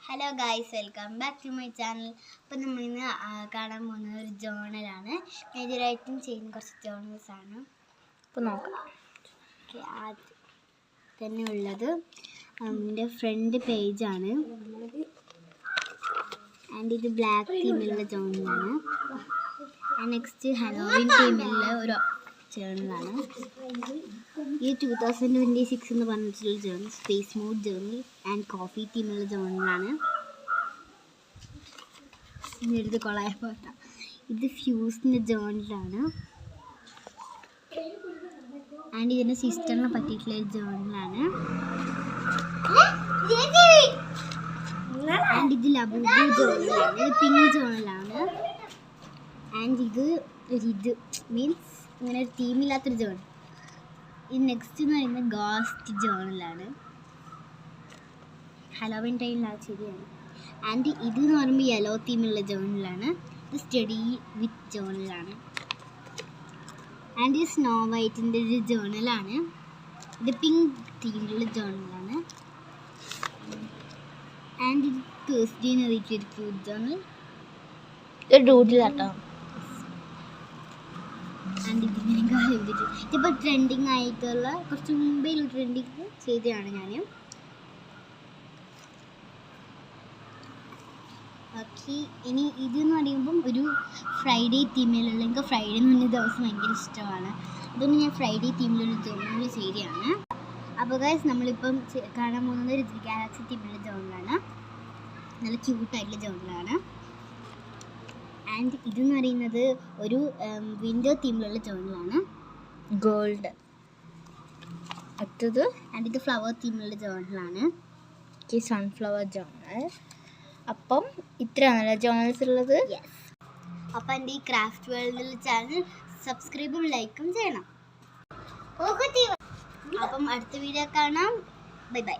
Hello guys, welcome back to my channel. അപ്പം നമ്മളിന്ന് കാണാൻ പോകുന്നത് ഒരു ജേണലാണ്. മേജറായിട്ടും ചെയ്യുന്ന കുറച്ച് ജേണൽസാണ്. അപ്പോൾ നോക്കാം. ആദ്യം തന്നെ ഉള്ളത് എൻ്റെ ഫ്രണ്ട് പേജാണ്. ആൻഡ് ഇത് ബ്ലാക്ക് തീമിലുള്ള ജേണലാണ്. നെക്സ്റ്റ് ഹലോവിൻ തീമിലുള്ള ഒരു ജേണലാണ്. ഈ 2026 എന്ന് പറഞ്ഞിട്ടുള്ള journal space mood journal and coffee തീമുള്ള ജേണലാണ്. ഇതെടുത്ത് കൊളായപ്പോട്ട. ഇത് ഫ്യൂസിൻ്റെ ജേണലാണ്. ആൻഡ് ഇതിൻ്റെ സിസ്റ്ററിനെ പറ്റിയിട്ടുള്ള ഒരു ജേണലാണ്. ആൻഡ് ഇത് ലബൂബു ജേണലാണ്. ഇത് പിങ്ക് ജേണലാണ്. ആൻഡ് ഇത് മീൻസ് ഇങ്ങനെ ഒരു തീമില്ലാത്തൊരു ജേണൽ. ഈ നെക്സ്റ്റ് എന്ന് പറയുന്നത് ഗോസ്റ്റ് ജേണലാണ്. ഹലോവിൻ ടൈമിലാണ് ശരിയാണ്. ആൻഡ് ഇത് എന്ന് പറയുമ്പോൾ യെല്ലോ തീമുള്ള ജേണലാണ്. ഇത് സ്റ്റഡി വിത്ത് ജേണലാണ്. ആൻഡ് ഇത് സ്നോ വൈറ്റിൻ്റെ ഒരു ജേണലാണ്. ഇത് പിങ്ക് തീമിലുള്ള ജേണലാണ്. ആൻഡ് ഇത് തേഴ്സ്ഡേന്ന് എഴുതിയിട്ടൊരു ക്യൂട്ട് ജേണൽ. ഇത് ഡൂഡിലാട്ടോ. ആൻഡ് ഇതിങ്ങനെ എഴുതിയിട്ട് ഇതിപ്പോൾ ട്രെൻഡിങ് ആയിട്ടുള്ള കുറച്ച് മുമ്പേ ട്രെൻഡിങ് ചെയ്തതാണ് ഞാൻ. ഓക്കെ, ഇനി ഇതെന്ന് പറയുമ്പം ഒരു ഫ്രൈഡേ തീമിലുള്ള, എനിക്ക് ഫ്രൈഡേ എന്ന് പറഞ്ഞ ദിവസം ഭയങ്കര ഇഷ്ടമാണ്. അതുകൊണ്ട് ഞാൻ ഫ്രൈഡേ തീമിലൊരു ജേണൽ ചെയ്തതാണ്. അപ്പോൾ ഗൈസ്, നമ്മളിപ്പം കാണാൻ പോകുന്നത് ഒരു ഗാലക്സി തീമിലുള്ള ജേണലാണ്. നല്ല ക്യൂട്ടായിട്ടുള്ള ജേണലാണ്. ആൻഡ് ഇതെന്ന് പറയുന്നത് ഒരു വിൻഡോ തീമിലുള്ള ജേണലാണ്. ഗോൾഡ്. അടുത്തത് ആൻഡ് ഇത് ഫ്ലവർ തീമിലുള്ള ജേണലാണ്. ഈ സൺഫ്ലവർ ജേണൽ. അപ്പം ഇത്രയാണല്ലോ ജേണൽസ് ഉള്ളത്. യെസ്. അപ്പം എൻ്റെ ഈ ക്രാഫ്റ്റ് വേൾഡിൽ ചാനൽ സബ്സ്ക്രൈബും ലൈക്കും ചെയ്യണം. അപ്പം അടുത്ത വീഡിയോ കാണാം. Bye bye.